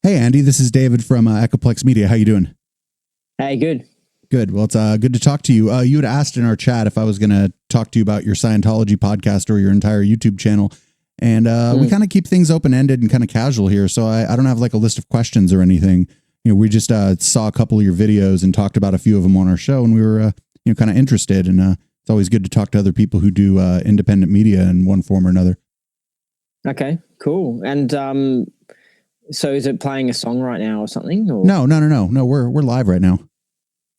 Hey, Andy, this is David from Echoplex Media. How you doing? Hey, good. Good. Well, it's good to talk to you. You had asked in our chat if I was going to talk to you about your Scientology podcast or your entire YouTube channel. And we kind of keep things open-ended and kind of casual here. So I don't have like a list of questions or anything. You know, we just saw a couple of your videos and talked about a few of them on our show, and we were kind of interested. And it's always good to talk to other people who do independent media in one form or another. Okay, cool. And so is it playing a song right now or something? Or? No. We're live right now.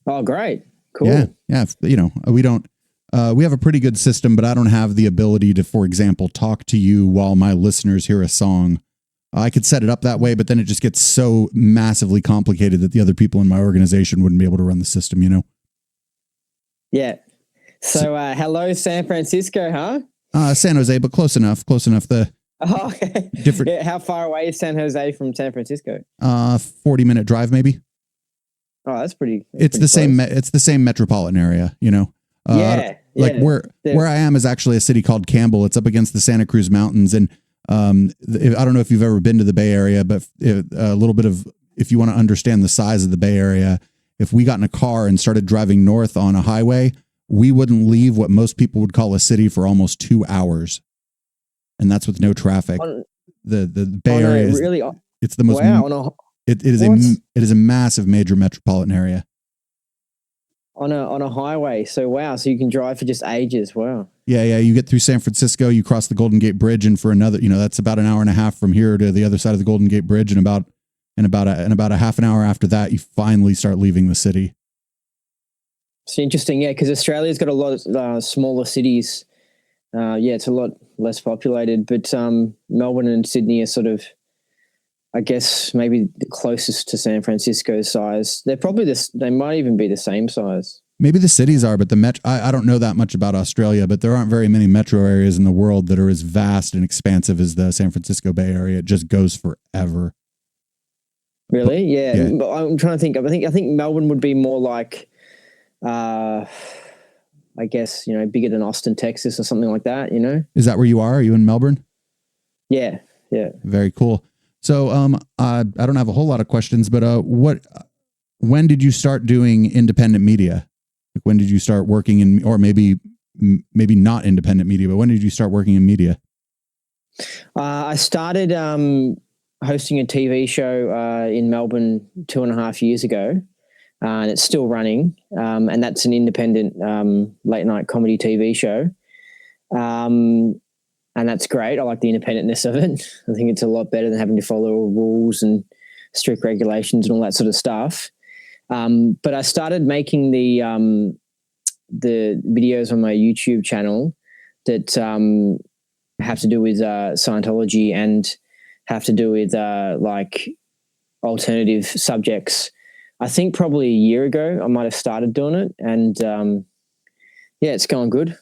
Oh, great. Cool. Yeah. You know, we don't. We have a pretty good system, but I don't have the ability to, for example, talk to you while my listeners hear a song. I could set it up that way, but then it just gets so massively complicated that the other people in my organization wouldn't be able to run the system, you know? Yeah. So hello, San Francisco, huh? San Jose, but close enough. Oh, okay. Different. Yeah, how far away is San Jose from San Francisco? 40-minute drive, maybe. Oh, that's pretty. It's the same. It's the same metropolitan area, you know. Where I am is actually a city called Campbell. It's up against the Santa Cruz Mountains, and I don't know if you've ever been to the Bay Area, but a little bit of, if you want to understand the size of the Bay Area, if we got in a car and started driving north on a highway, we wouldn't leave what most people would call a city for almost 2 hours, and that's with no traffic. The Bay Area is really. It's the most. Wow. It is a massive major metropolitan area. On a highway. So wow, so you can drive for just ages. Wow. Yeah. You get through San Francisco, you cross the Golden Gate Bridge, and for another, that's about an hour and a half from here to the other side of the Golden Gate Bridge, and about a half an hour after that, you finally start leaving the city. It's interesting, yeah, because Australia's got a lot of smaller cities. It's a lot less populated, but Melbourne and Sydney are sort of, I guess, maybe the closest to San Francisco's size. They're probably they might even be the same size. Maybe the cities are, but I don't know that much about Australia, but there aren't very many metro areas in the world that are as vast and expansive as the San Francisco Bay Area. It just goes forever. Really? Yeah. But I'm trying to think. I think Melbourne would be more like, I guess, bigger than Austin, Texas or something like that, Is that where you are? Are you in Melbourne? Yeah. Very cool. So I don't have a whole lot of questions, but when did you start doing independent media? Like, when did you start working in, or maybe not independent media, but when did you start working in media? I started hosting a TV show in Melbourne 2.5 years ago, and it's still running, and that's an independent late night comedy TV show. And that's great. I like the independentness of it. I think it's a lot better than having to follow rules and strict regulations and all that sort of stuff. But I started making the videos on my YouTube channel that have to do with Scientology and have to do with like alternative subjects. I think probably a year ago I might have started doing it, and it's going good.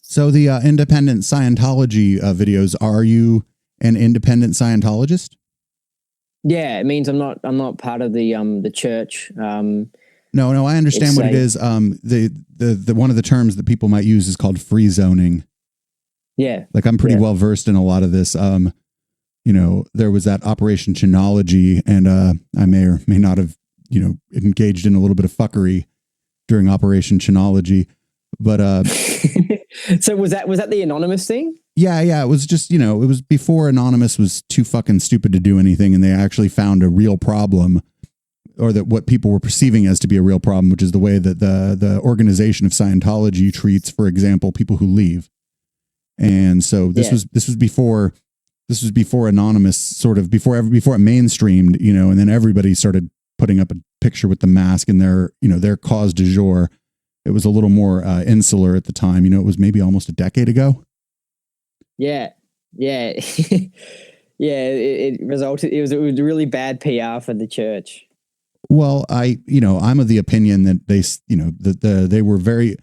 So the independent Scientology videos, are you an independent Scientologist? Yeah, it means I'm not part of the church. No, I understand what it is. The one of the terms that people might use is called free zoning. Yeah. Like, I'm pretty well versed in a lot of this. There was that Operation Chinology, and I may or may not have, engaged in a little bit of fuckery during Operation Chinology. But so was that the anonymous thing? Yeah. It was just, it was before Anonymous was too fucking stupid to do anything, and they actually found a real problem, or that what people were perceiving as to be a real problem, which is the way that the organization of Scientology treats, for example, people who leave. And so this was before Anonymous, sort of before it mainstreamed, and then everybody started putting up a picture with the mask and their cause du jour. It was a little more insular at the time. It was maybe almost a decade ago. Yeah. It resulted. It was really bad PR for the church. Well, I'm of the opinion that they were very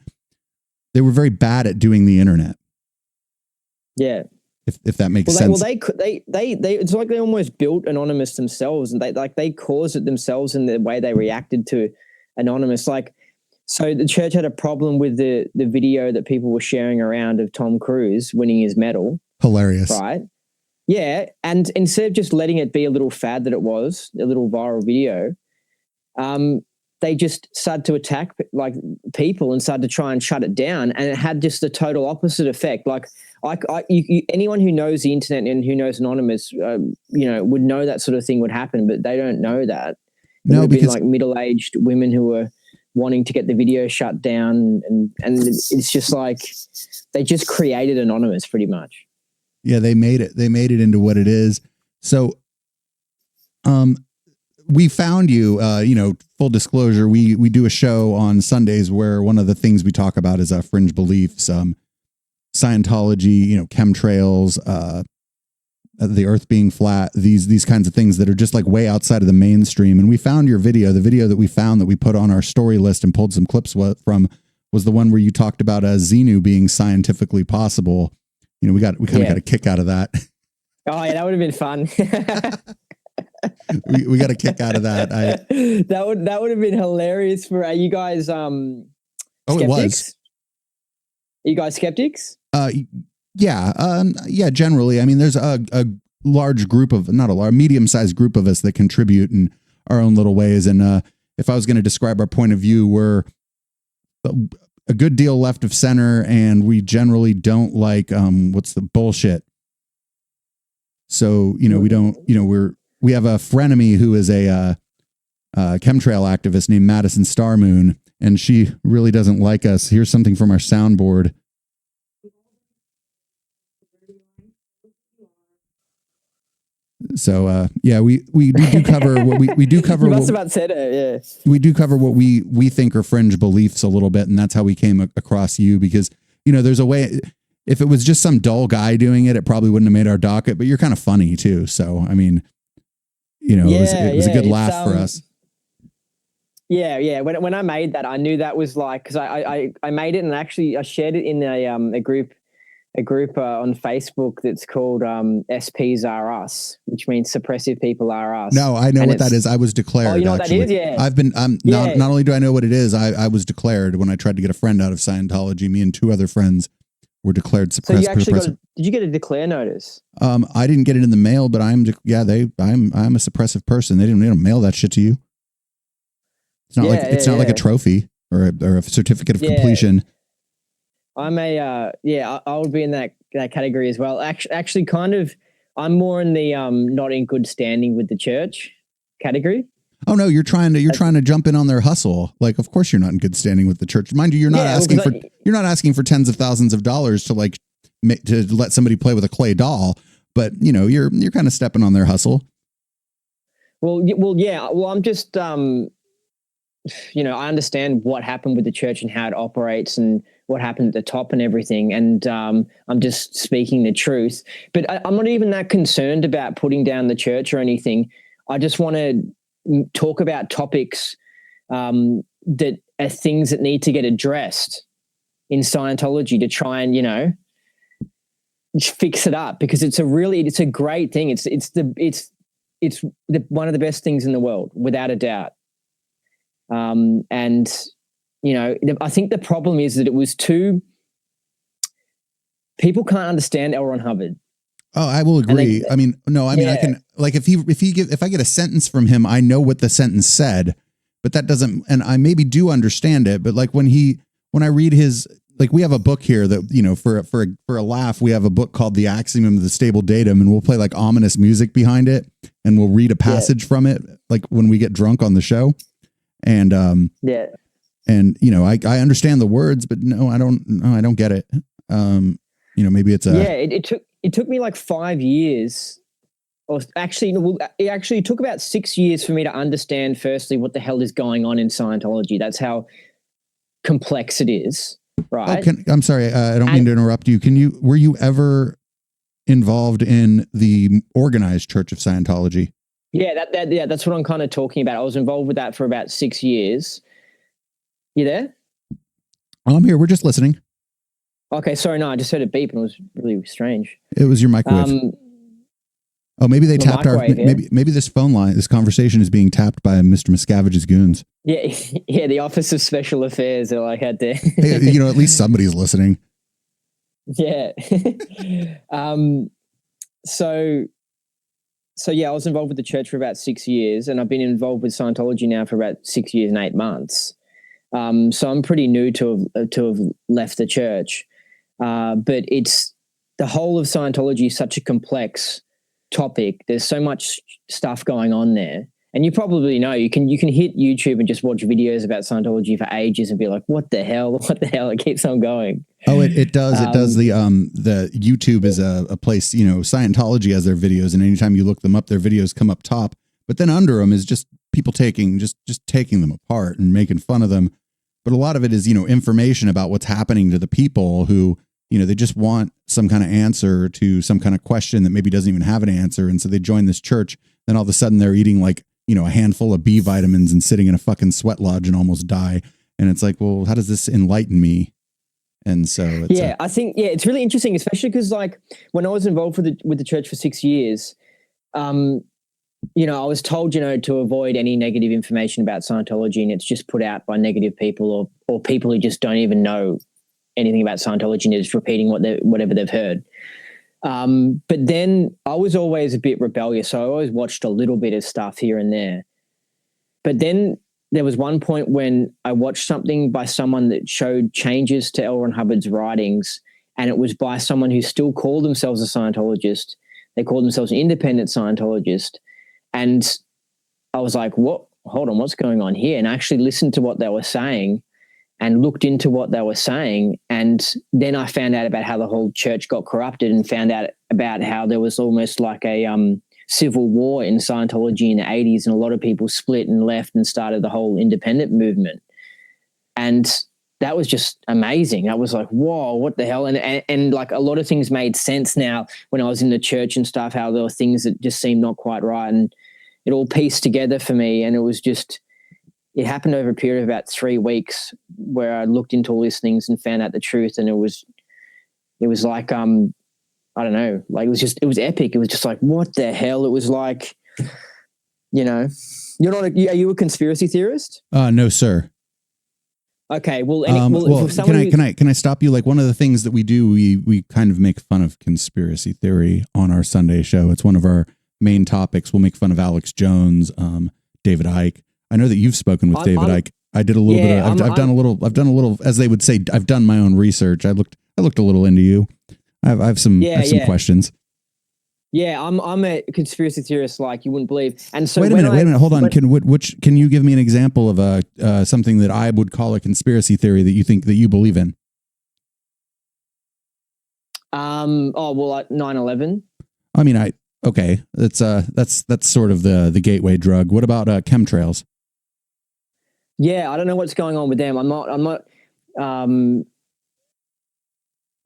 bad at doing the internet. Yeah. If that makes sense. They it's like they almost built Anonymous themselves, and they caused it themselves in the way they reacted to Anonymous. Like, so the church had a problem with the video that people were sharing around of Tom Cruise winning his medal. Hilarious. Right? Yeah, and instead of just letting it be a little fad that it was, a little viral video, they just started to attack like people and started to try and shut it down, and it had just the total opposite effect. Like, anyone who knows the internet and who knows Anonymous, would know that sort of thing would happen, but they don't know that. It would be like middle-aged women who were wanting to get the video shut down, and it's just like they just created Anonymous pretty much. Yeah, they made it into what it is. So, we found you, full disclosure, we do a show on Sundays where one of the things we talk about is fringe beliefs, Scientology, chemtrails, the earth being flat, these kinds of things that are just like way outside of the mainstream. And we found your video. The video that we found that we put on our story list and pulled some clips from was the one where you talked about Xenu being scientifically possible. We kind of got a kick out of that. Oh yeah, that would have been fun. we got a kick out of that. That would have been hilarious for you guys. Skeptics? It was. Are you guys skeptics? Yeah. Generally, I mean, there's a large group of, not a large, medium-sized group of us that contribute in our own little ways. And if I was going to describe our point of view, we're a good deal left of center, and we generally don't like what's the bullshit. So we don't. We have a frenemy who is a chemtrail activist named Madison Starmoon, and she really doesn't like us. Here's something from our soundboard. So we do cover what we do cover. You must have about said it, yeah. We do cover what we think are fringe beliefs a little bit, and that's how we came across you, because there's a way. If it was just some dull guy doing it, it probably wouldn't have made our docket. But you're kind of funny too, so I mean, it was a good laugh for us. Yeah. When I made that, I knew that was like, because I made it, and actually I shared it in a group on Facebook that's called SPs Are Us, which means suppressive people are us. No, I know what that is. I was declared. Oh, you know actually. What that is? Yeah. I've been. Not only do I know what it is, I was declared when I tried to get a friend out of Scientology. Me and two other friends were declared suppressive. So you actually did you get a declare notice? I didn't get it in the mail, but I'm a suppressive person. They didn't mail that shit to you. It's not not like a trophy or a certificate of completion. I'm I would be in that category as well. Actually, kind of, I'm more in the not in good standing with the church category. Oh no, you're trying to jump in on their hustle. Like, of course you're not in good standing with the church. Mind you, you're not asking for tens of thousands of dollars to let somebody play with a clay doll, but you're kind of stepping on their hustle. Well, yeah. Well, I'm just I understand what happened with the church and how it operates and what happened at the top and everything. And I'm just speaking the truth. But I'm not even that concerned about putting down the church or anything. I just want to talk about topics that are things that need to get addressed in Scientology to try and, fix it up, because it's a great thing. It's one of the best things in the world, without a doubt. I think the problem is that it was people can't understand L. Ron Hubbard. Oh, I will agree. I can, like, if I get a sentence from him, I know what the sentence said, but that doesn't, and I maybe do understand it, but like when I read his, like, we have a book here that, for a laugh, we have a book called The Axiom of the Stable Datum, and we'll play like ominous music behind it, and we'll read a passage from it, like when we get drunk on the show. And, and, I understand the words, but no, I don't get it. Maybe it's it took me like 5 years, or it actually took about 6 years for me to understand firstly what the hell is going on in Scientology. That's how complex it is. Right. I'm sorry. I don't mean to interrupt you. Were you ever involved in the organized Church of Scientology? Yeah, that's what I'm kind of talking about. I was involved with that for about 6 years. You there? I'm here. We're just listening. Okay, sorry. No, I just heard a beep and it was really strange. It was your microwave. Maybe they tapped maybe this phone line, this conversation is being tapped by Mr. Miscavige's goons. Yeah, the Office of Special Affairs are like out there. Hey, at least somebody's listening. Yeah. so yeah, I was involved with the church for about 6 years, and I've been involved with Scientology now for about 6 years and 8 months. So I'm pretty new to have left the church, but it's the whole of Scientology is such a complex topic. There's so much stuff going on there, and you probably know you can hit YouTube and just watch videos about Scientology for ages and be like, what the hell? It keeps on going. Oh, it does. It does. The YouTube is a place, Scientology has their videos, and anytime you look them up, their videos come up top, but then under them is just people taking them apart and making fun of them. But a lot of it is, information about what's happening to the people who, they just want some kind of answer to some kind of question that maybe doesn't even have an answer. And so they join this church. Then all of a sudden they're eating like, a handful of B vitamins and sitting in a fucking sweat lodge and almost die. And it's like, well, how does this enlighten me? And so, I think it's really interesting, especially because like when I was involved with the church for 6 years, I was told, to avoid any negative information about Scientology, and it's just put out by negative people or people who just don't even know anything about Scientology and just repeating whatever they've heard. But then I was always a bit rebellious, so I always watched a little bit of stuff here and there. But then there was one point when I watched something by someone that showed changes to L. Ron Hubbard's writings, and it was by someone who still called themselves a Scientologist. They called themselves an independent Scientologist. And I was like, what? Hold on, what's going on here? And I actually listened to what they were saying and looked into what they were saying. And then I found out about how the whole church got corrupted, and found out about how there was almost like a civil war in Scientology in the 80s, and a lot of people split and left and started the whole independent movement. And that was just amazing. I was like, whoa, what the hell? And like a lot of things made sense now when I was in the church and stuff, how there were things that just seemed not quite right. And it all pieced together for me. And it happened over a period of about 3 weeks where I looked into all these things and found out the truth. And it was like, I don't know, like it was epic. It was just like, what the hell? It was like, are you a conspiracy theorist? No, sir. Okay, well, can I stop you? Like, one of the things that we do, we kind of make fun of conspiracy theory on our Sunday show. It's one of our main topics. We'll make fun of Alex Jones, David Icke. I know that you've spoken with David Icke. I did a little bit. I've done a little, as they would say, I've done my own research. I looked a little into you. I have some questions. Yeah, I'm a conspiracy theorist like you wouldn't believe. And so wait a minute, hold on. Can you give me an example of something that I would call a conspiracy theory that you think that you believe in? Like 9/11. I mean, okay. That's sort of the gateway drug. What about chemtrails? Yeah, I don't know what's going on with them. I'm not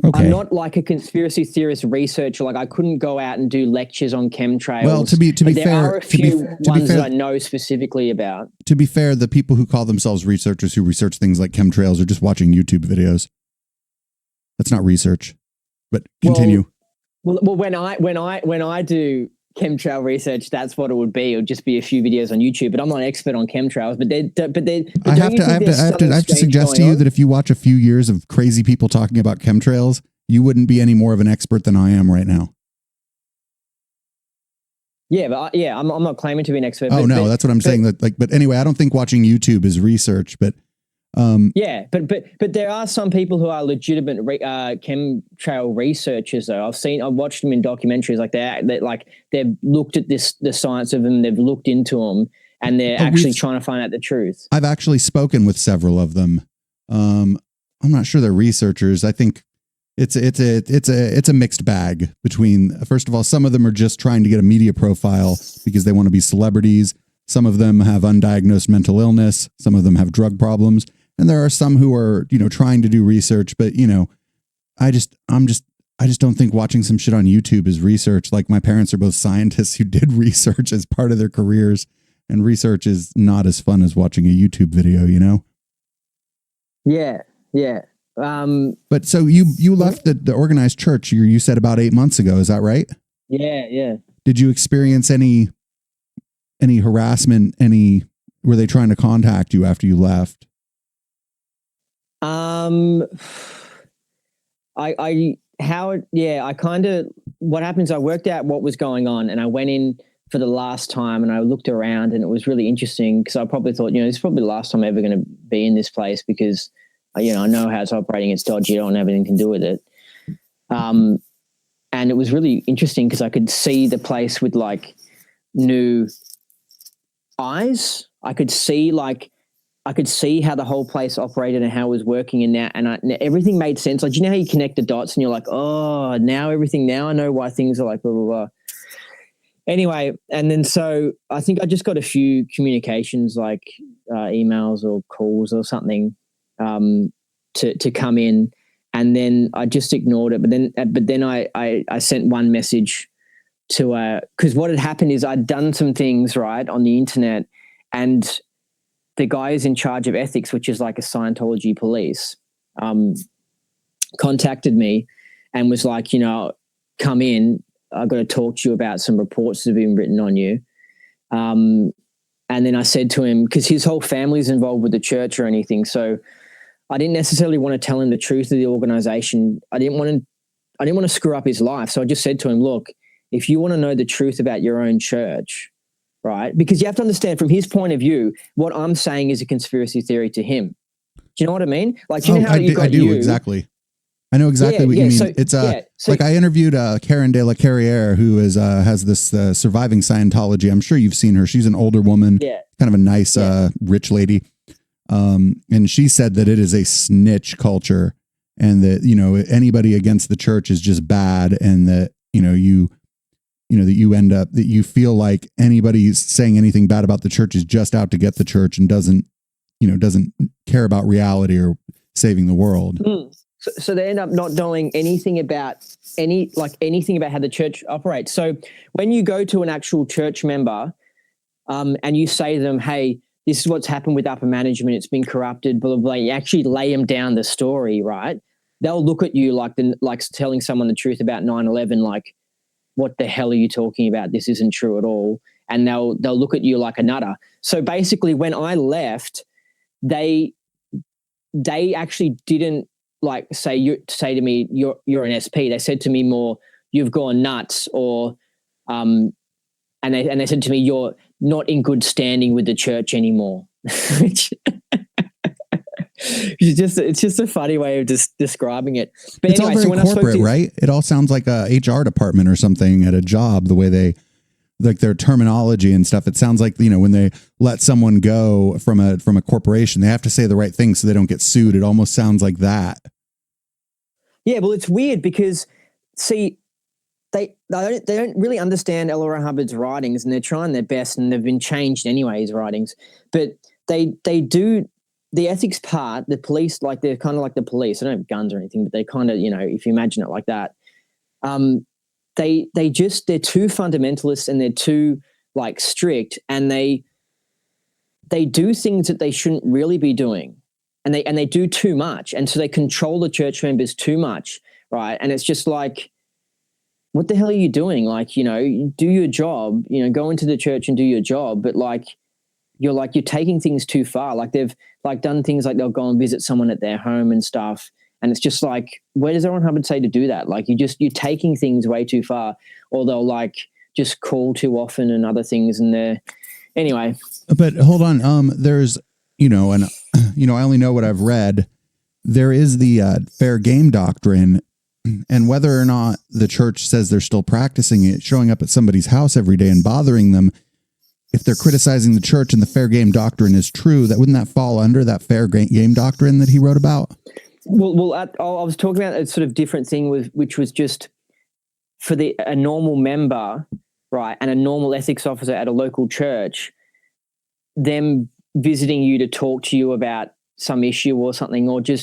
okay. I'm not like a conspiracy theorist researcher. Like I couldn't go out and do lectures on chemtrails. Well, to be fair, there are a few ones that I know specifically about. To be fair, the people who call themselves researchers who research things like chemtrails are just watching YouTube videos. That's not research. But continue. Well, when I do chemtrail research, that's what it would be. It would just be a few videos on YouTube. But I'm not an expert on chemtrails. I have to suggest to you that if you watch a few years of crazy people talking about chemtrails, you wouldn't be any more of an expert than I am right now. Yeah, but I'm not claiming to be an expert. That's what I'm saying. But anyway, I don't think watching YouTube is research. But but there are some people who are legitimate chemtrail researchers. Though I've watched them in documentaries. Like they've looked at the science of them. They've looked into them, and they're actually trying to find out the truth. I've actually spoken with several of them. I'm not sure they're researchers. I think it's a mixed bag between, first of all, some of them are just trying to get a media profile because they want to be celebrities. Some of them have undiagnosed mental illness. Some of them have drug problems. And there are some who are, trying to do research, but I just don't think watching some shit on YouTube is research. Like, my parents are both scientists who did research as part of their careers, and research is not as fun as watching a YouTube video, Yeah. Yeah. But so you left the organized church, you said about 8 months ago. Is that right? Yeah. Yeah. Did you experience any harassment? Were they trying to contact you after you left? I I kind of, what happens, I worked out what was going on, and I went in for the last time and I looked around, and it was really interesting because I probably thought, this is probably the last time I'm ever going to be in this place because, I know how it's operating. It's dodgy. I don't have anything to do with it. And it was really interesting because I could see the place with like new eyes. I could see how the whole place operated and how it was working, and everything made sense. Like, you know how you connect the dots and you're like, oh, now I know why things are like blah, blah, blah. Anyway, and then so I think I just got a few communications like emails or calls or something to come in. And then I just ignored it. But then I sent one message to because what had happened is I'd done some things right on the internet, and the guy who's in charge of ethics, which is like a Scientology police, contacted me and was like, come in. I've got to talk to you about some reports that have been written on you. And then I said to him, because his whole family's involved with the church or anything, so I didn't necessarily want to tell him the truth of the organization. I didn't want to screw up his life. So I just said to him, look, if you want to know the truth about your own church, right? Because you have to understand from his point of view, what I'm saying is a conspiracy theory to him. Do you know what I mean? Like, you know how I do exactly. I know exactly what you mean. So, it's like I interviewed Karen de la Carriere, who is has this surviving Scientology. I'm sure you've seen her. She's an older woman, kind of a nice, rich lady. And she said that it is a snitch culture, and that, anybody against the church is just bad. And that, that you end up, that you feel like anybody saying anything bad about the church is just out to get the church and doesn't care about reality or saving the world. So they end up not knowing anything about anything about how the church operates. So when you go to an actual church member, and you say to them, hey, this is what's happened with upper management, it's been corrupted, blah, blah, blah. You actually lay them down the story, right? They'll look at you like telling someone the truth about 9/11, like, what the hell are you talking about? This isn't true at all. And they'll look at you like a nutter. So basically when I left, they actually didn't say to me, you're an SP. They said to me more, you've gone nuts, or and they said to me, you're not in good standing with the church anymore. It's just a funny way of just describing it. But it's anyway, all very corporate, right? It all sounds like a HR department or something at a job, the way they like their terminology and stuff. It sounds like, when they let someone go from a corporation, they have to say the right thing so they don't get sued. It almost sounds like that. Yeah, well, it's weird because, see, they don't really understand L. Ron Hubbard's writings, and they're trying their best, and they've been changed anyway, his writings. But they do the ethics part. The police, like, they're kind of like the police. They don't have guns or anything, but they kind of, if you imagine it like that, they're too fundamentalist, and they're too strict, and they do things that they shouldn't really be doing. And they do too much, and so they control the church members too much, right? And it's just like, what the hell are you doing? Do your job, go into the church and do your job, but you're taking things too far. They've done things like they'll go and visit someone at their home and stuff, and it's just where does L. Ron Hubbard say to do that? You're taking things way too far, or they'll just call too often and other things, and anyway. But hold on, there's. I only know what I've read. There is the fair game doctrine, and whether or not the church says they're still practicing it, showing up at somebody's house every day and bothering them, if they're criticizing the church and the fair game doctrine is true, wouldn't that fall under that fair game doctrine that he wrote about? Well, I was talking about a sort of different thing which was just for a normal member, right, and a normal ethics officer at a local church, them visiting you to talk to you about some issue or something, or you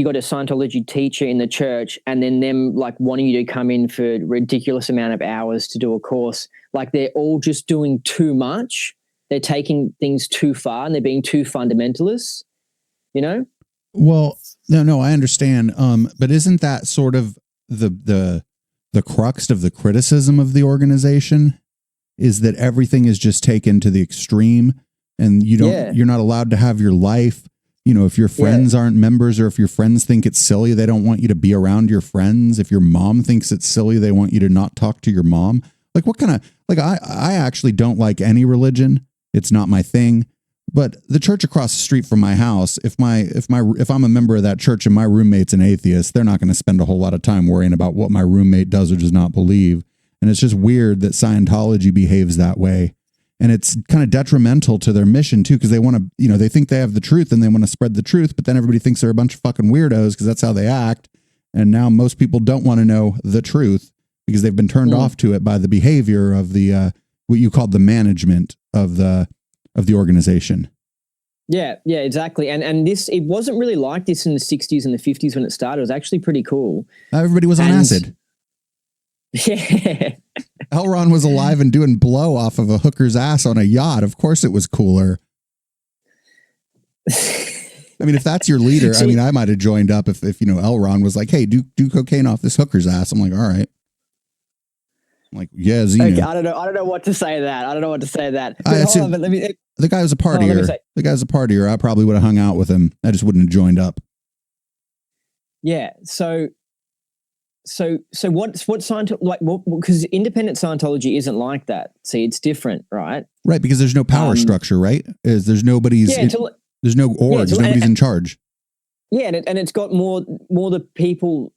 got a Scientology teacher in the church, and then them wanting you to come in for a ridiculous amount of hours to do a course. They're all just doing too much. They're taking things too far, and they're being too fundamentalists, Well, no, I understand. But isn't that sort of the crux of the criticism of the organization? Is that everything is just taken to the extreme, and you're not allowed to have your life. if your friends aren't members, or if your friends think it's silly, they don't want you to be around your friends. If your mom thinks it's silly, they want you to not talk to your mom. Like what kind of, like I actually don't like any religion. It's not my thing. But the church across the street from my house, if I'm a member of that church and my roommate's an atheist, they're not going to spend a whole lot of time worrying about what my roommate does or does not believe. And it's just weird that Scientology behaves that way. And it's kind of detrimental to their mission too, because they want to, they think they have the truth and they want to spread the truth, but then everybody thinks they're a bunch of fucking weirdos because that's how they act. And now most people don't want to know the truth because they've been turned off to it by the behavior of the what you called the management of the organization. Yeah, exactly. And this, it wasn't really like this in the 60s and the 50s when it started. It was actually pretty cool. Everybody was on acid. Yeah. L. Ron was alive and doing blow off of a hooker's ass on a yacht. Of course it was cooler. I mean, if that's your leader, I mean, I might have joined up if L. Ron was like, hey, do cocaine off this hooker's ass. I'm like, all right. I'm like, yeah, Zeno. Okay, I don't know what to say to that. The guy was a partier. The guy's a partier. I probably would have hung out with him. I just wouldn't have joined up. Yeah. So what's Scientology like? Because independent Scientology isn't like that. See, it's different, right? Right, because there's no power structure, right? There's nobody's. There's no org. Nobody's in charge. Yeah, and it's got more people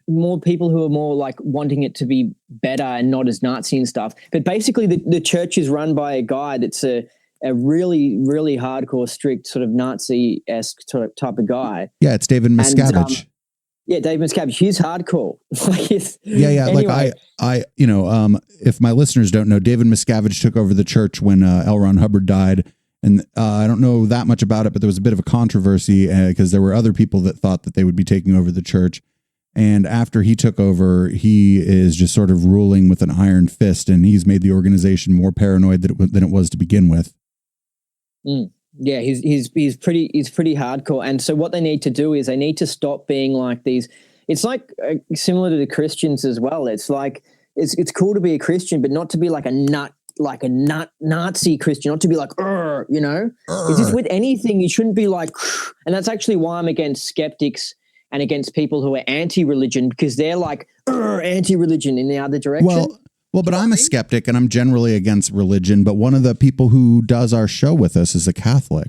who are more like wanting it to be better and not as Nazi and stuff. But basically, the church is run by a guy that's a really, really hardcore, strict sort of Nazi-esque type of guy. Yeah, it's David Miscavige. David Miscavige. He's hardcore. Anyway. Like I if my listeners don't know, David Miscavige took over the church when L. Ron Hubbard died. And I don't know that much about it, but there was a bit of a controversy because there were other people that thought that they would be taking over the church. And after he took over, he is just sort of ruling with an iron fist, and he's made the organization more paranoid than it was to begin with. Yeah, he's pretty hardcore. And so what they need to do is they need to stop being like these. It's like similar to the Christians as well. It's like it's cool to be a Christian, but not to be like a nut Nazi Christian, not to be like, It's just with anything, you shouldn't be like, and that's actually why I'm against skeptics and against people who are anti-religion, because they're like anti-religion in the other direction. Well, but I'm a skeptic and I'm generally against religion. But one of the people who does our show with us is a Catholic.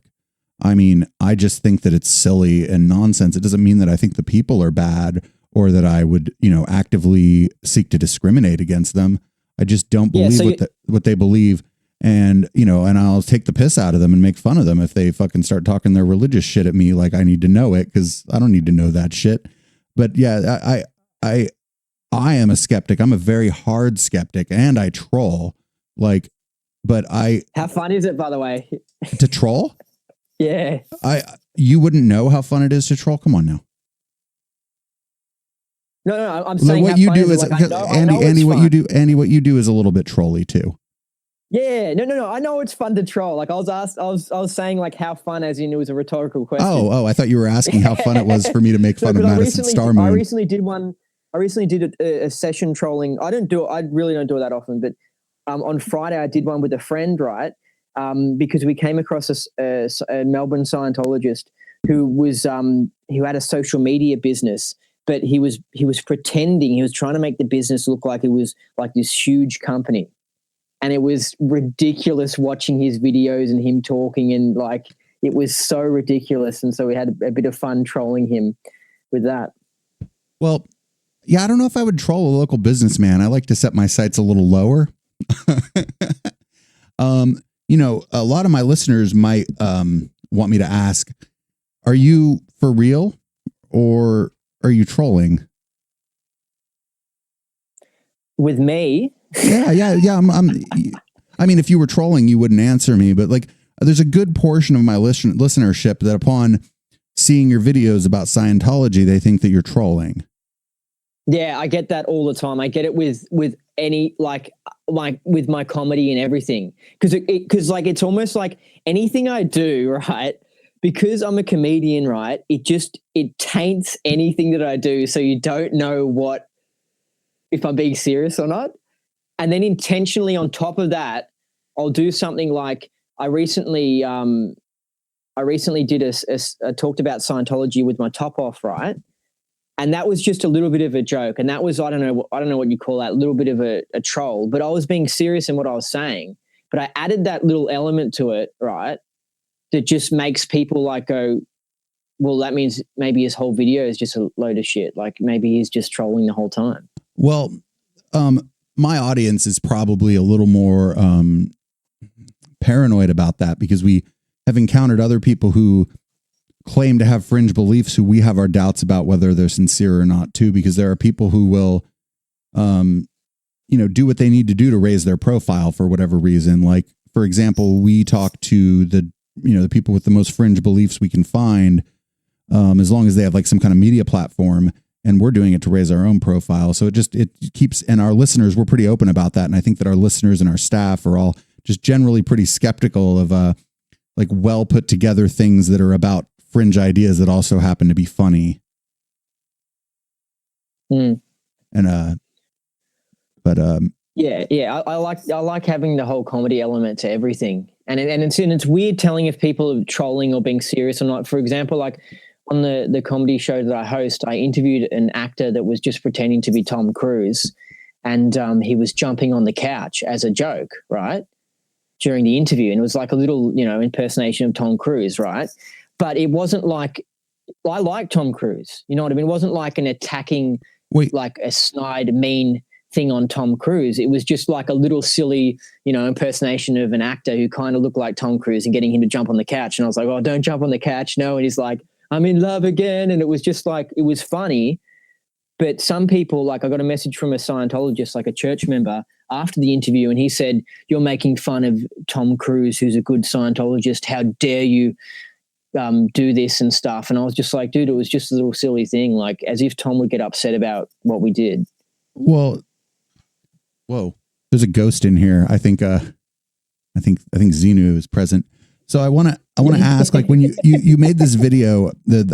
I mean, I just think that it's silly and nonsense. It doesn't mean that I think the people are bad or that I would, actively seek to discriminate against them. I just don't believe what they believe. And, and I'll take the piss out of them and make fun of them if they fucking start talking their religious shit at me. Like I need to know it because I don't need to know that shit. But yeah, I am a skeptic. I'm a very hard skeptic and I troll How fun is it, by the way? To troll? Yeah. You wouldn't know how fun it is to troll. Come on now. No, I'm saying what you do is Andy, what you do is a little bit trolly too. Yeah, no. I know it's fun to troll. Like I was saying like how fun, as in it was a rhetorical question. Oh, I thought you were asking how fun it was for me to make fun of Madison Star Moon. I recently did a session trolling. I really don't do it that often, but on Friday I did one with a friend, right? Because we came across a Melbourne Scientologist who had a social media business. But he was pretending, he was trying to make the business look like it was like this huge company. And it was ridiculous watching his videos and him talking, and like it was so ridiculous. And so we had a bit of fun trolling him with that. Well, yeah, I don't know if I would troll a local businessman. I like to set my sights a little lower. A lot of my listeners might want me to ask, are you for real or are you trolling? With me? Yeah. I mean, if you were trolling, you wouldn't answer me, but like there's a good portion of my listenership that upon seeing your videos about Scientology, they think that you're trolling. Yeah, I get that all the time. I get it with any like with my comedy and everything. Because like it's almost like anything I do, right? Because I'm a comedian, right? It taints anything that I do, so you don't know if I'm being serious or not. And then intentionally on top of that, I'll do something like I recently I recently did talked about Scientology with my top off, right? And that was just a little bit of a joke. And that was, I don't know what you call that, a little bit of a troll, but I was being serious in what I was saying. But I added that little element to it, right? That just makes people like go, well, that means maybe his whole video is just a load of shit. Like maybe he's just trolling the whole time. Well, my audience is probably a little more paranoid about that because we have encountered other people who claim to have fringe beliefs who we have our doubts about whether they're sincere or not too, because there are people who will, do what they need to do to raise their profile for whatever reason. Like, for example, we talk to the people with the most fringe beliefs we can find, as long as they have like some kind of media platform, and we're doing it to raise our own profile. So it keeps, and our listeners, we're pretty open about that. And I think that our listeners and our staff are all just generally pretty skeptical of, like well put together things that are about fringe ideas that also happen to be funny. Mm. And, yeah. I like having the whole comedy element to everything. And it's weird telling if people are trolling or being serious or not. For example, like on the comedy show that I host, I interviewed an actor that was just pretending to be Tom Cruise, and he was jumping on the couch as a joke, right, during the interview. And it was like a little, impersonation of Tom Cruise, right? But it wasn't like, I like Tom Cruise, you know what I mean? It wasn't like an attacking, like a snide, mean thing on Tom Cruise. It was just like a little silly, impersonation of an actor who kind of looked like Tom Cruise and getting him to jump on the couch. And I was like, oh, don't jump on the couch. No. And he's like, I'm in love again. And it was just like, it was funny. But some people, like I got a message from a Scientologist, like a church member after the interview, and he said, you're making fun of Tom Cruise, who's a good Scientologist. How dare you do this and stuff? And I was just like, dude, it was just a little silly thing, like as if Tom would get upset about what we did. Well, whoa, there's a ghost in here. I think Xenu is present. So I want to ask, like, when you made this video that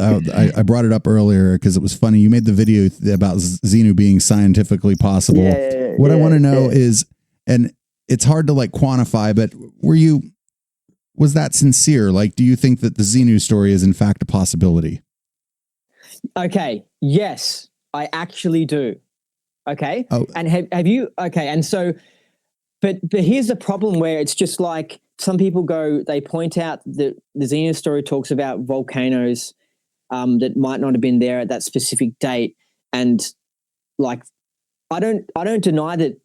I brought it up earlier because it was funny. You made the video about Xenu being scientifically possible. What I want to know is, and it's hard to like quantify, but was that sincere? Like, do you think that the Xenu story is in fact a possibility? Okay. Yes, I actually do. Okay. Oh. And have you? Okay. And so, but here's the problem where it's just like some people they point out that the Xenu story talks about volcanoes that might not have been there at that specific date. And like, I don't deny that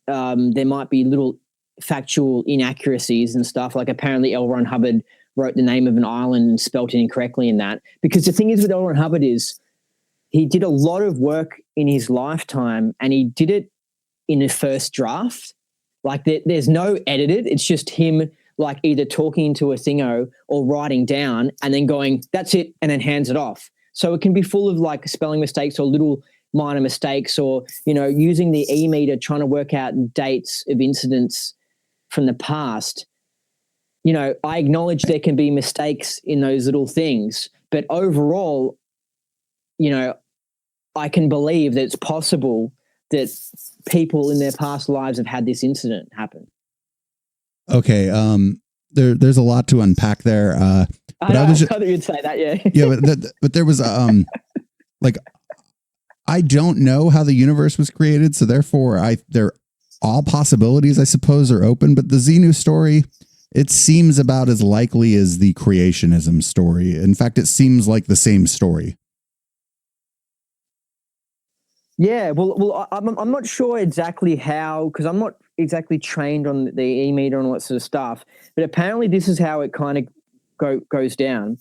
there might be little factual inaccuracies and stuff. Like apparently L. Ron Hubbard wrote the name of an island and spelt it incorrectly in that. Because the thing is with L. Ron Hubbard is he did a lot of work in his lifetime and he did it in the first draft. Like there's no edited. It's just him like either talking to a thingo or writing down and then going, that's it, and then hands it off. So it can be full of like spelling mistakes or little minor mistakes or, using the e-meter, trying to work out dates of incidents from the past. I acknowledge there can be mistakes in those little things, but overall, I can believe that it's possible that people in their past lives have had this incident happen. Okay. There's a lot to unpack there. But I thought you'd say that. Yeah. Yeah. But there was, like, I don't know how the universe was created. So therefore all possibilities, I suppose, are open, but the Xenu story, it seems about as likely as the creationism story. In fact, it seems like the same story. Yeah, well, I'm not sure exactly how, because I'm not exactly trained on the e-meter and all that sort of stuff, but apparently this is how it kind of goes down.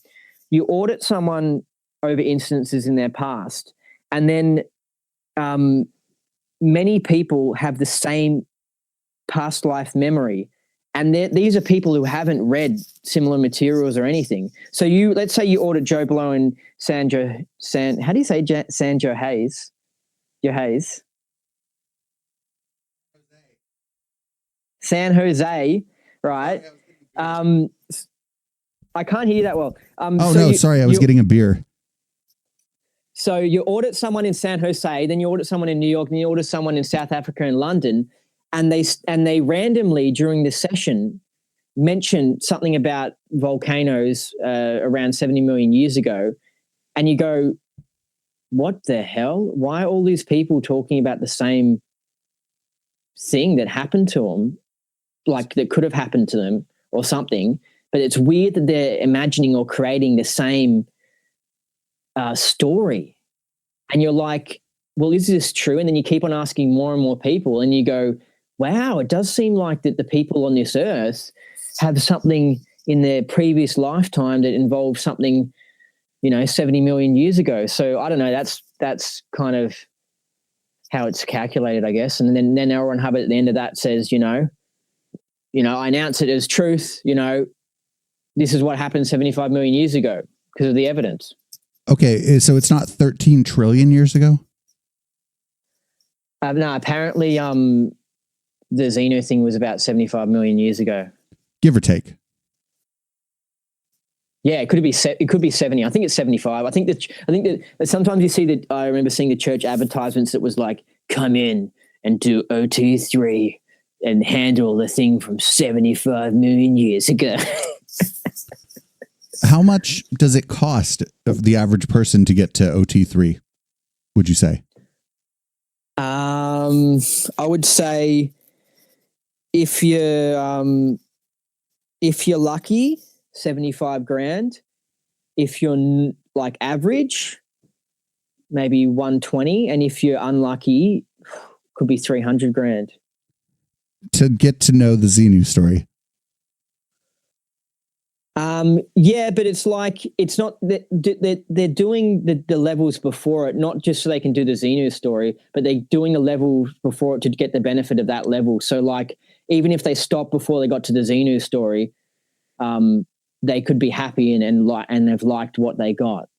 You audit someone over instances in their past, and then many people have the same past life memory, and these are people who haven't read similar materials or anything. So let's say you audit Joe Blow and how do you say Sanjo Hayes? Your Hayes. San Jose, right? I can't hear you that well. Sorry, I was getting a beer. So you audit someone in San Jose, then you audit someone in New York, then you audit someone in South Africa and London, and they randomly during the session mention something about volcanoes around 70 million years ago, and you go, what the hell? Why are all these people talking about the same thing that happened to them, like that could have happened to them or something? But it's weird that they're imagining or creating the same story. And you're like, well, is this true? And then you keep on asking more and more people, and you go, wow, it does seem like that the people on this earth have something in their previous lifetime that involves something, 70 million years ago. So I don't know, that's kind of how it's calculated, I guess. And then L. Ron Hubbard at the end of that says, I announce it as truth, this is what happened 75 million years ago because of the evidence. Okay, so it's not 13 trillion years ago? No, apparently the Xeno thing was about 75 million years ago. Give or take. Yeah, it could be 70. I think it's 75. I think that sometimes you see that. I remember seeing the church advertisements that was like, come in and do OT3 and handle the thing from 75 million years ago. How much does it cost of the average person to get to OT3, would you say? I would say if you're lucky, 75 grand. If you're like average, maybe 120. And if you're unlucky, could be 300 grand. To get to know the Xenu story. Yeah, but it's like, it's not that they're doing the levels before it, not just so they can do the Xenu story, but they're doing the levels before it to get the benefit of that level. So like, even if they stopped before they got to the Xenu story, they could be happy and have liked what they got.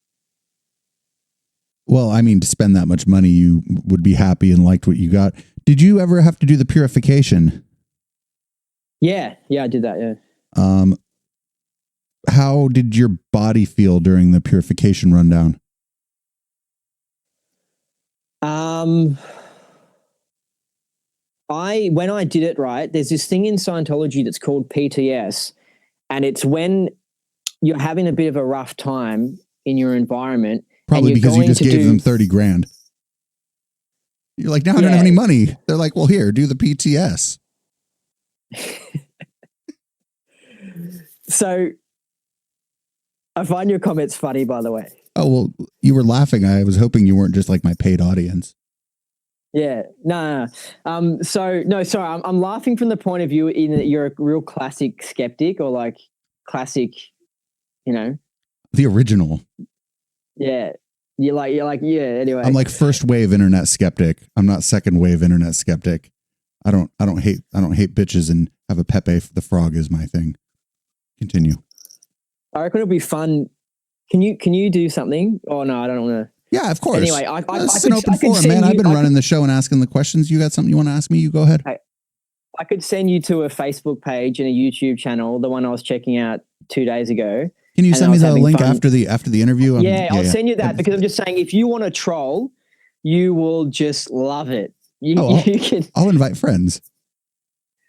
Well, I mean, to spend that much money, you would be happy and liked what you got. Did you ever have to do the purification? Yeah, I did that. Yeah. How did your body feel during the purification rundown? When I did it, right, there's this thing in Scientology that's called PTS, and it's when you're having a bit of a rough time in your environment. Probably because you just gave them 30 grand. You're like, no, I don't have any money. They're like, well, here, do the PTS. So I find your comments funny, by the way. Oh, well, you were laughing. I was hoping you weren't just like my paid audience. Yeah, no. Sorry. I'm laughing from the point of view in that you're a real classic skeptic, or like classic, the original. Yeah. You're like, yeah, anyway. I'm like first wave internet skeptic. I'm not second wave internet skeptic. I don't hate bitches, and have a Pepe the Frog is my thing. Continue. I reckon it'll be fun. Can you do something? Oh no, I don't want to. Yeah, of course. Anyway, it's an open forum, man. I've been running the show and asking the questions. You got something you want to ask me? You go ahead. I could send you to a Facebook page and a YouTube channel, the one I was checking out 2 days ago. Can you send me the link after the interview? I'll send you that, because I'm just saying, if you want to troll, you will just love it. I'll invite friends.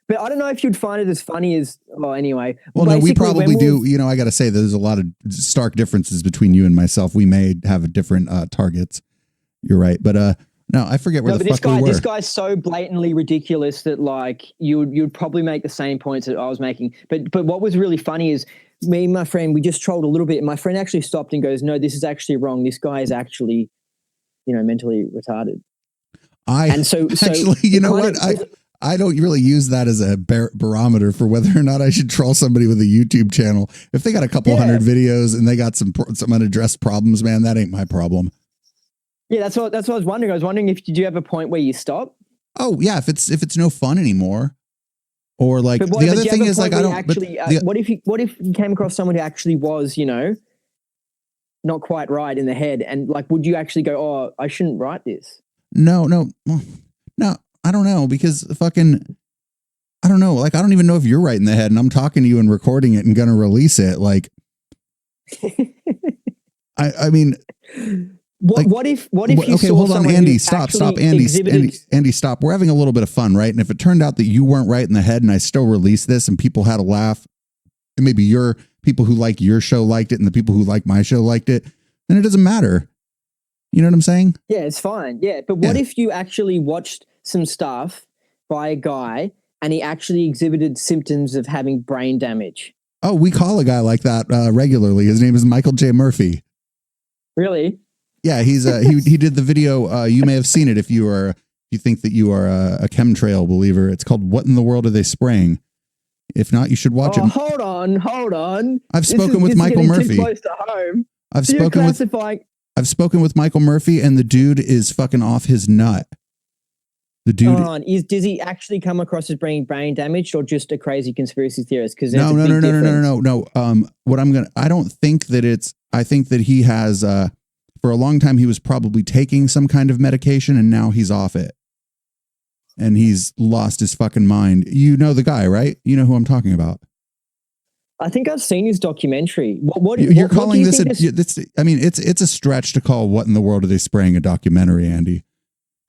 But I don't know if you'd find it as funny as. Well, anyway. Well, no, we probably do. I got to say, there's a lot of stark differences between you and myself. We may have different targets. You're right, but no, I forget where the fuck we were. This guy's so blatantly ridiculous that like you'd probably make the same points that I was making. But what was really funny is me and my friend, we just trolled a little bit, and my friend actually stopped and goes, "No, this is actually wrong. This guy is actually, mentally retarded." You know what? I don't really use that as a barometer for whether or not I should troll somebody with a YouTube channel. If they got a couple hundred videos and they got some unaddressed problems, man, that ain't my problem. Yeah, that's what I was wondering. I was wondering did you have a point where you stop? Oh yeah, if it's no fun anymore, or like the other thing is like I don't actually. What if you came across someone who actually was not quite right in the head, and like would you actually go, oh, I shouldn't write this? No. I don't know, because I don't know. Like, I don't even know if you're right in the head, and I'm talking to you and recording it and going to release it. Like, I mean, what if you okay, saw hold on, Andy, stop, Andy, stop. We're having a little bit of fun, right? And if it turned out that you weren't right in the head and I still released this and people had a laugh, maybe your people who like your show liked it and the people who like my show liked it, then it doesn't matter. You know what I'm saying? Yeah, it's fine. Yeah. But what if you actually watched some stuff by a guy and he actually exhibited symptoms of having brain damage? Oh, we call a guy like that regularly. His name is Michael J. Murphy. Really? Yeah, he's he did the video. You may have seen it if you think that you are a chemtrail believer. It's called "What in the World Are They Spraying?" If not, you should watch it. Hold on. I've spoken with Michael Murphy. Too close to home. I've spoken with Michael Murphy, and the dude is fucking off his nut. The dude. Hold on. Does he actually come across as brain damaged, or just a crazy conspiracy theorist? Because no. I don't think that it's. I think that he has. For a long time, he was probably taking some kind of medication, and now he's off it. And he's lost his fucking mind. You know the guy, right? You know who I'm talking about. I think I've seen his documentary. You're calling this? It's a stretch to call "What in the World Are They Spraying" a documentary, Andy.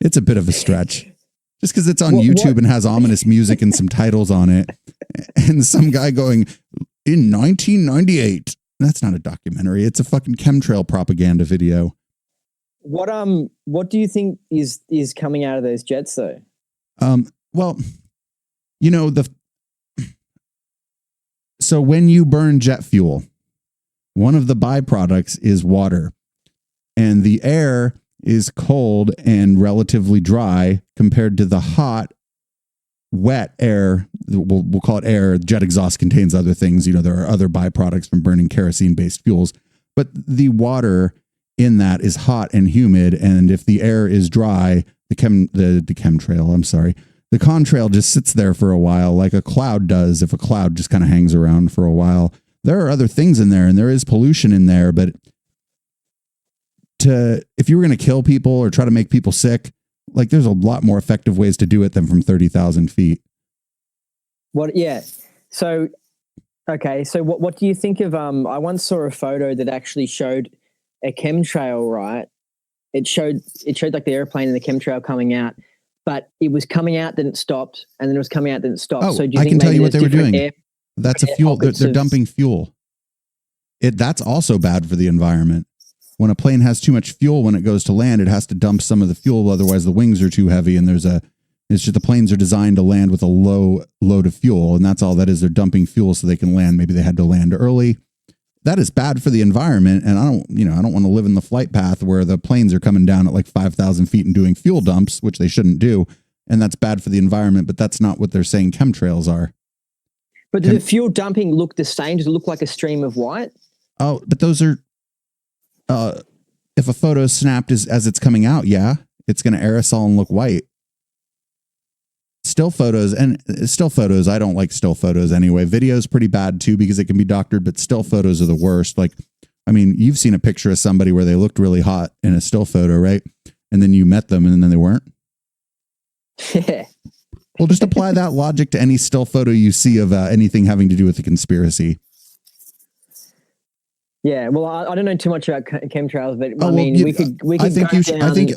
It's a bit of a stretch, just because it's on YouTube and has ominous music and some titles on it, and some guy going in 1998. That's not a documentary. It's a fucking chemtrail propaganda video. What do you think is coming out of those jets though? Well, you know, so when you burn jet fuel, one of the byproducts is water, and the air is cold and relatively dry compared to the hot, wet air. We'll call it air. Jet exhaust contains other things. You know, there are other byproducts from burning kerosene-based fuels, but the water in that is hot and humid. And if the air is dry, the contrail just sits there for a while, like a cloud does. If a cloud just kind of hangs around for a while, there are other things in there, and there is pollution in there. But if you were going to kill people or try to make people sick, like there's a lot more effective ways to do it than from 30,000 feet. What? Yeah. So, okay. So what do you think of, I once saw a photo that actually showed a chemtrail, right? It showed like the airplane and the chemtrail coming out, but it was coming out, then it stopped, and then it was coming out, then it stopped. Oh, so do you I think can tell you what they were doing. Air, That's a fuel. They're dumping fuel. That's also bad for the environment. When a plane has too much fuel, when it goes to land, it has to dump some of the fuel. Otherwise the wings are too heavy. And it's just the planes are designed to land with a low load of fuel. And that's all that is. They're dumping fuel so they can land. Maybe they had to land early. That is bad for the environment. And I don't want to live in the flight path where the planes are coming down at like 5,000 feet and doing fuel dumps, which they shouldn't do. And that's bad for the environment, but that's not what they're saying chemtrails are. But does the fuel dumping look the same? Does it look like a stream of white? Oh, but those are, if a photo is snapped as it's coming out, yeah, it's going to aerosol and look white. Still photos, I don't like still photos anyway. Video's pretty bad too because it can be doctored, but still photos are the worst. Like, I mean, you've seen a picture of somebody where they looked really hot in a still photo, right? And then you met them and then they weren't. Yeah. Well, just apply that logic to any still photo you see of anything having to do with the conspiracy. Yeah, well, I don't know too much about chemtrails, but we could.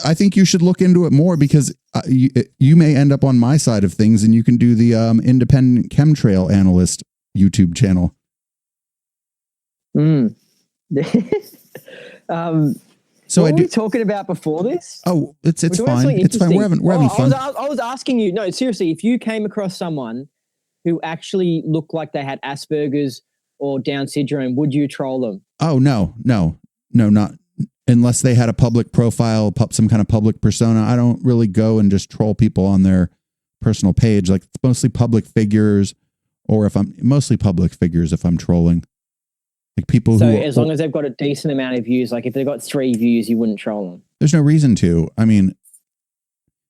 I think you should look into it more because you may end up on my side of things, and you can do the independent chemtrail analyst YouTube channel. So what were we talking about before this? Oh, it's fine. It's fine. We're having fun. I was asking you. No, seriously, if you came across someone who actually looked like they had Asperger's or Down syndrome, would you troll them? Oh, no, not unless they had a public profile, some kind of public persona. I don't really go and just troll people on their personal page. Like it's mostly public figures, or mostly public figures if I'm trolling. Like people as long as they've got a decent amount of views, like if they've got 3 views, you wouldn't troll them. There's no reason to. I mean,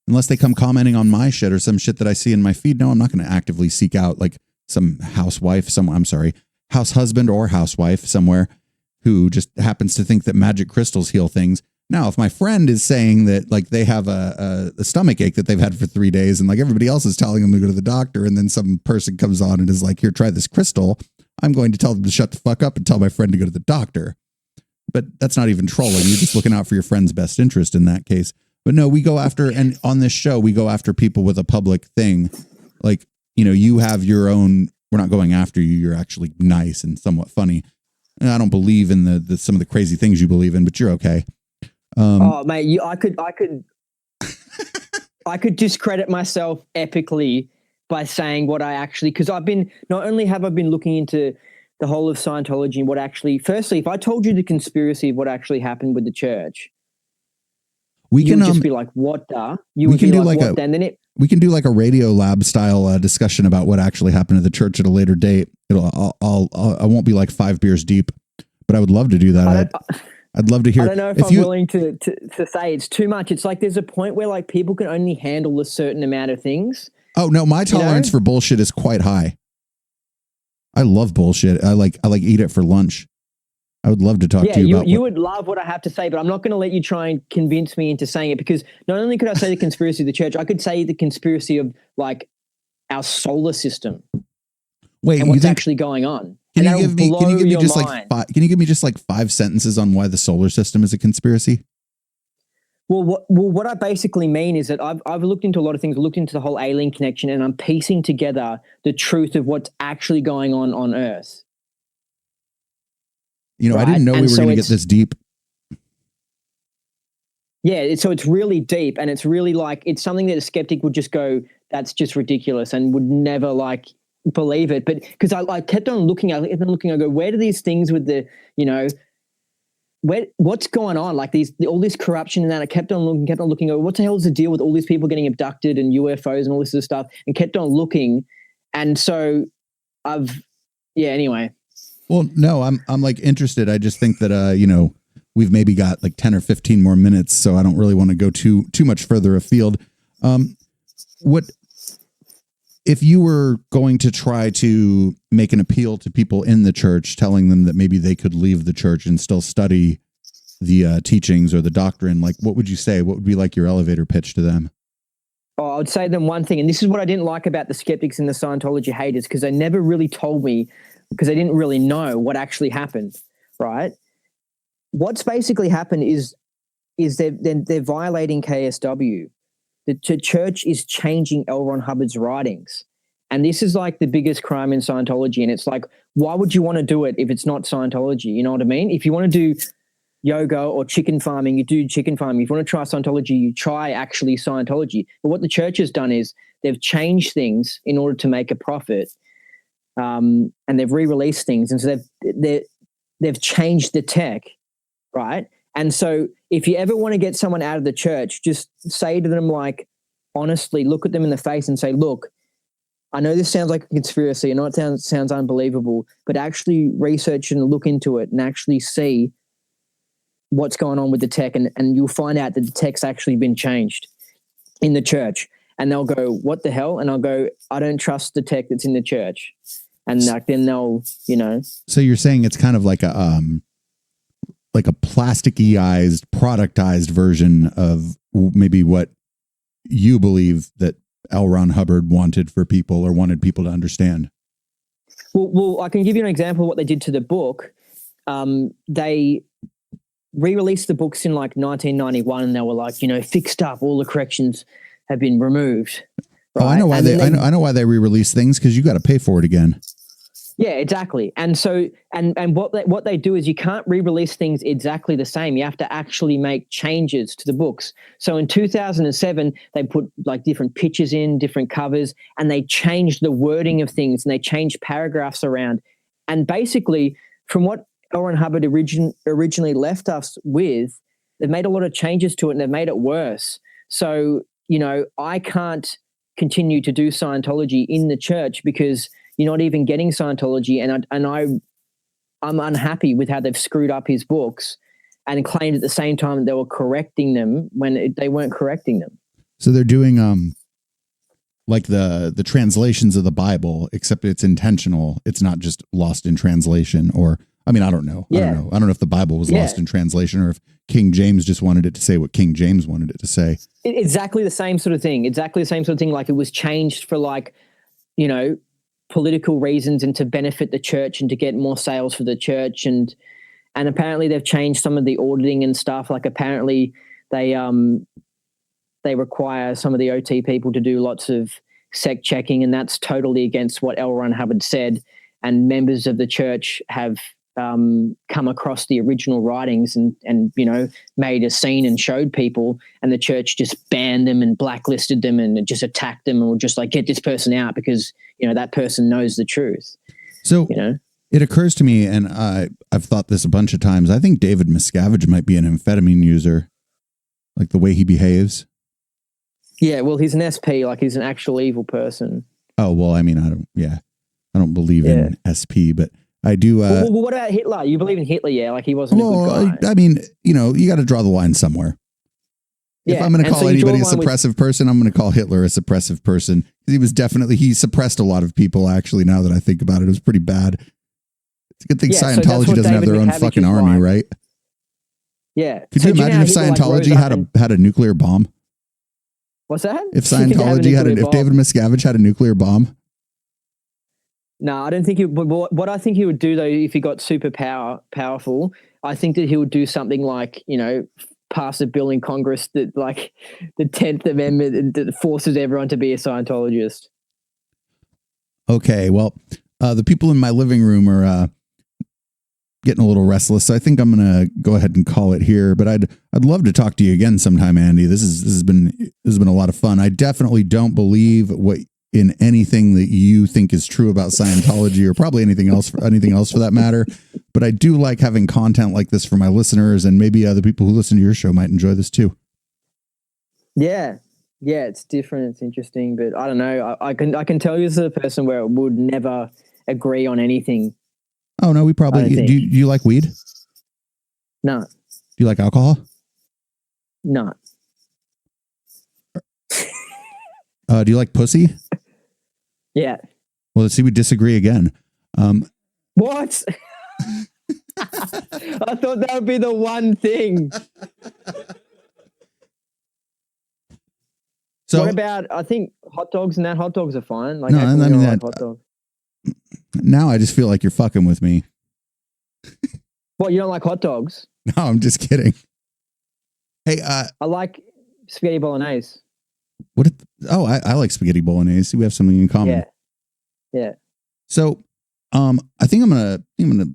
unless they come commenting on my shit or some shit that I see in my feed. No, I'm not going to actively seek out like some house husband or housewife somewhere who just happens to think that magic crystals heal things. Now, if my friend is saying that like they have a stomach ache that they've had for 3 days and like everybody else is telling them to go to the doctor, and then some person comes on and is like, here, try this crystal, I'm going to tell them to shut the fuck up and tell my friend to go to the doctor. But that's not even trolling. You're just looking out for your friend's best interest in that case. But no, we go after, and on this show, we go after people with a public thing. Like, you know, you have your own we're not going after you. You're actually nice and somewhat funny. And I don't believe in the some of the crazy things you believe in, but you're okay. Oh, mate, I could discredit myself epically by saying what I actually, because not only have I been looking into the whole of Scientology and what actually, firstly, if I told you the conspiracy of what actually happened with the church, you would just be like, what the? You would be like, what then? We can do like a Radio Lab style discussion about what actually happened to the church at a later date. I won't be like 5 beers deep, but I would love to do that. I'd love to hear. I don't know if I'm willing to say it's too much. It's like there's a point where like people can only handle a certain amount of things. Oh no, my tolerance for bullshit is quite high. I love bullshit. I like eat it for lunch. I would love to talk to you about. You would love what I have to say, but I'm not going to let you try and convince me into saying it, because not only could I say the conspiracy of the church, I could say the conspiracy of like our solar system. Wait, and what's actually going on? Can you give me just like 5 sentences on why the solar system is a conspiracy? Well, what I basically mean is that I've looked into a lot of things, looked into the whole alien connection, and I'm piecing together the truth of what's actually going on Earth. You know, right? I didn't know we were going to get this deep. Yeah, so it's really deep, and it's really like, it's something that a skeptic would just go, that's just ridiculous, and would never like believe it. But because I kept on looking, I go, where do these things with the, what's going on? Like all this corruption and that. I kept on looking, what the hell is the deal with all these people getting abducted and UFOs and all this sort of stuff, and kept on looking. And so anyway. Well, no, I'm like interested. I just think that, we've maybe got like 10 or 15 more minutes, so I don't really want to go too much further afield. What if you were going to try to make an appeal to people in the church, telling them that maybe they could leave the church and still study the teachings or the doctrine? Like, what would you say? What would be like your elevator pitch to them? Oh, I would say them one thing, and this is what I didn't like about the skeptics and the Scientology haters, because they never really told me, because they didn't really know what actually happened, right? What's basically happened is they're violating KSW. The church is changing L. Ron Hubbard's writings. And this is like the biggest crime in Scientology. And it's like, why would you want to do it if it's not Scientology? You know what I mean? If you want to do yoga or chicken farming, you do chicken farming. If you want to try Scientology, you try actually Scientology. But what the church has done is they've changed things in order to make a profit. And they've re-released things. And so they've changed the tech, right? And so if you ever want to get someone out of the church, just say to them, like, honestly, look at them in the face and say, look, I know this sounds like a conspiracy. I know it sounds unbelievable, but actually research and look into it and actually see what's going on with the tech. And you'll find out that the tech's actually been changed in the church. And they'll go, what the hell? And I'll go, I don't trust the tech that's in the church. And then they'll, So you're saying it's kind of like a plasticky-ized, productized version of maybe what you believe that L. Ron Hubbard wanted for people, or wanted people to understand. Well, I can give you an example of what they did to the book. They re-released the books in like 1991, and they were like, fixed up, all the corrections have been removed. Right? Oh, I know why I know why they re-release things, because you got to pay for it again. Yeah, exactly. And so, and what they do is you can't re-release things exactly the same. You have to actually make changes to the books. So in 2007, they put like different pictures in, different covers, and they changed the wording of things, and they changed paragraphs around. And basically, from what L. Ron Hubbard originally left us with, they've made a lot of changes to it, and they've made it worse. So, I can't continue to do Scientology in the church because you're not even getting Scientology, and I'm unhappy with how they've screwed up his books, and claimed at the same time that they were correcting them when they weren't correcting them. So they're doing like the translations of the Bible, except it's intentional. It's not just lost in translation, or I don't know. Yeah. I don't know if the Bible was lost in translation, or if King James just wanted it to say what King James wanted it to say. Exactly the same sort of thing. Like it was changed for like, political reasons and to benefit the church and to get more sales for the church. And apparently they've changed some of the auditing and stuff. Like apparently they require some of the OT people to do lots of sect checking, and that's totally against what L. Ron Hubbard said. And members of the church have come across the original writings and made a scene and showed people, and the church just banned them and blacklisted them and just attacked them, and were just like, get this person out because that person knows the truth. So it occurs to me, and I've thought this a bunch of times, I think David Miscavige might be an amphetamine user, like the way he behaves. Yeah, well, he's an SP, like he's an actual evil person. Oh, well, I mean, I don't believe in SP, but I do. Well, what about Hitler? You believe in Hitler, yeah? Like he wasn't a good guy. I mean, you got to draw the line somewhere. Yeah. If I'm going to call anybody a suppressive person, I'm going to call Hitler a suppressive person. He suppressed a lot of people, actually, now that I think about it. It was pretty bad. It's a good thing Scientology doesn't have their own fucking army, right? Yeah. Could you imagine if Scientology had a nuclear bomb? What's that? If Scientology if David Miscavige had a nuclear bomb? No, I don't think he would. What I think he would do, though, if he got super powerful, I think that he would do something like, pass a bill in Congress that, like, the 10th Amendment that forces everyone to be a Scientologist. Okay, well, the people in my living room are getting a little restless, so I think I'm going to go ahead and call it here. But I'd love to talk to you again sometime, Andy. This has been a lot of fun. I definitely don't believe in anything that you think is true about Scientology, or probably anything else for that matter. But I do like having content like this for my listeners, and maybe other people who listen to your show might enjoy this too. Yeah, it's different. It's interesting, but I don't know. I can tell you as a person where it would never agree on anything. Oh no, we probably do. You like weed? No. Do you like alcohol? No. Do you like pussy? Yeah. Well, let's see. We disagree again. What? I thought that would be the one thing. So what about? I think hot dogs and hot dogs are fine. Like, no, I mean that. Hot dogs? Now I just feel like you're fucking with me. What, you don't like hot dogs? No, I'm just kidding. Hey, I like spaghetti bolognese. I like spaghetti bolognese. We have something in common. Yeah. So, I think I'm gonna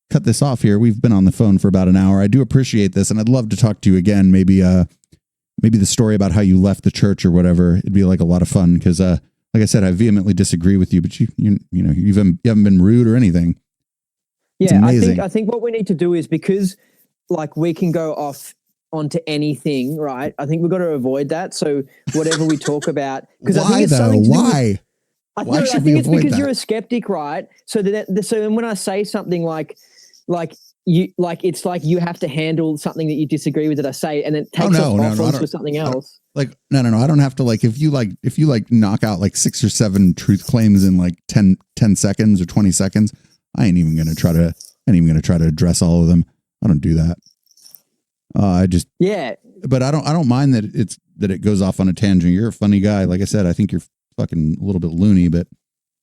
cut this off here. We've been on the phone for about an hour. I do appreciate this, and I'd love to talk to you again. Maybe the story about how you left the church or whatever. It'd be like a lot of fun because, like I said, I vehemently disagree with you, but you haven't been rude or anything. It's amazing. I think what we need to do is, because like we can go off onto anything, right? I think we've got to avoid that. So whatever we talk about, because I think it's something to do with, I think it's because you're a skeptic, right? So so when I say something like it's like you have to handle something that you disagree with that I say, and it takes off onto something else. No. I don't have to, if you knock out like 6 or 7 truth claims in like 10 seconds or 20 seconds, I ain't even gonna try to address all of them. I don't do that. But I don't mind that it goes off on a tangent. You're a funny guy. Like I said, I think you're fucking a little bit loony, but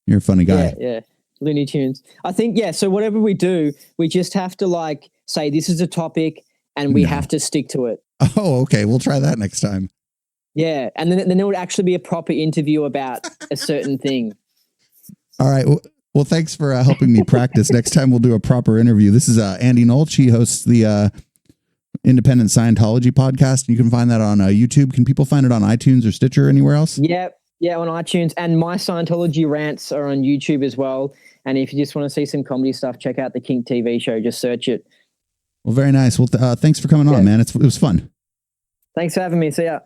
you're a funny guy. Yeah. Looney Tunes. I think, so whatever we do, we just have to say this is a topic and we have to stick to it. Oh, okay. We'll try that next time. Yeah. And then it would actually be a proper interview about a certain thing. All right. Well, thanks for helping me practice. Next time we'll do a proper interview. This is Andy Nolch. He hosts the Independent Scientology podcast, and you can find that on YouTube. Can people find it on iTunes or Stitcher or anywhere else? Yeah, on iTunes, and my Scientology rants are on YouTube as well. And if you just want to see some comedy stuff, check out the Kink TV show. Just search it. Well, very nice. Well, thanks for coming on, man. It was fun. Thanks for having me. See ya.